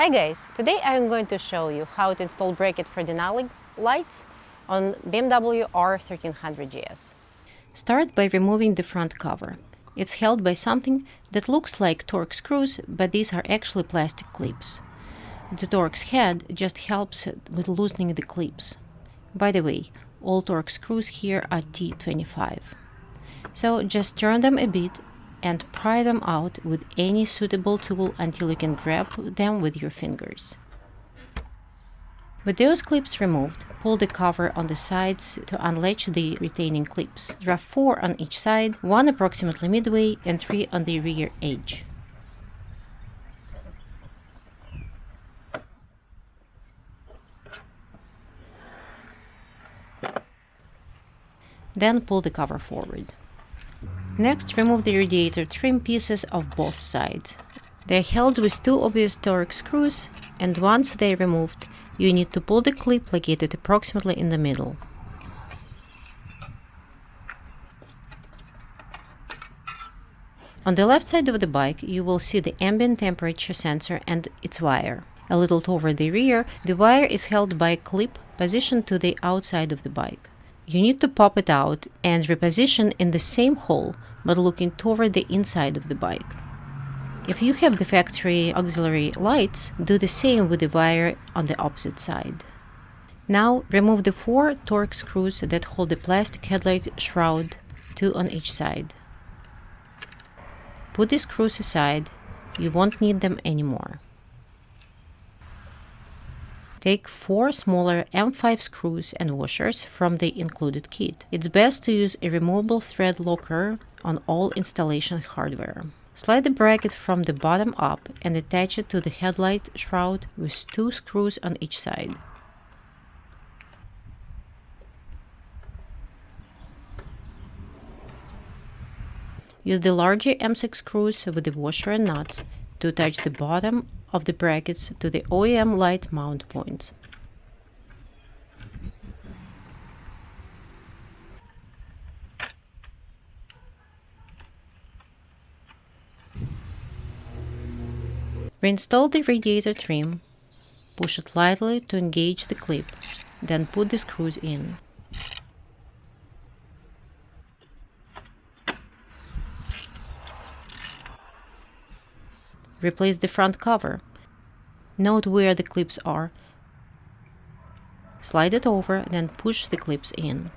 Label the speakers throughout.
Speaker 1: Hi guys, today I am going to show you how to install bracket for Denali lights on BMW R 1300 GS. Start by removing the front cover. It's held by something that looks like Torx screws, but these are actually plastic clips. The Torx head just helps with loosening the clips. By the way, all Torx screws here are T25. So just turn them a bit and pry them out with any suitable tool until you can grab them with your fingers. With those clips removed, pull the cover on the sides to unlatch the retaining clips. There are 4 on each side, 1 approximately midway and 3 on the rear edge. Then pull the cover forward. Next, remove the radiator trim pieces of both sides. They are held with 2 obvious Torx screws, and once they are removed, you need to pull the clip located approximately in the middle. On the left side of the bike, you will see the ambient temperature sensor and its wire. A little toward the rear, the wire is held by a clip positioned to the outside of the bike. You need to pop it out and reposition in the same hole, but looking toward the inside of the bike. If you have the factory auxiliary lights, do the same with the wire on the opposite side. Now remove the 4 Torx screws that hold the plastic headlight shroud, 2 on each side. Put the screws aside, you won't need them anymore. Take 4 smaller M5 screws and washers from the included kit. It's best to use a removable thread locker on all installation hardware. Slide the bracket from the bottom up and attach it to the headlight shroud with 2 screws on each side. Use the larger M6 screws with the washer and nuts to attach the bottom of the brackets to the OEM light mount points. Reinstall the radiator trim, push it lightly to engage the clip, then put the screws in. Replace the front cover. Note where the clips are. Slide it over, then push the clips in.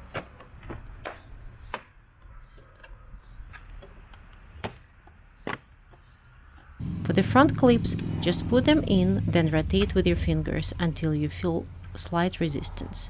Speaker 1: For the front clips, just put them in, then rotate with your fingers until you feel slight resistance.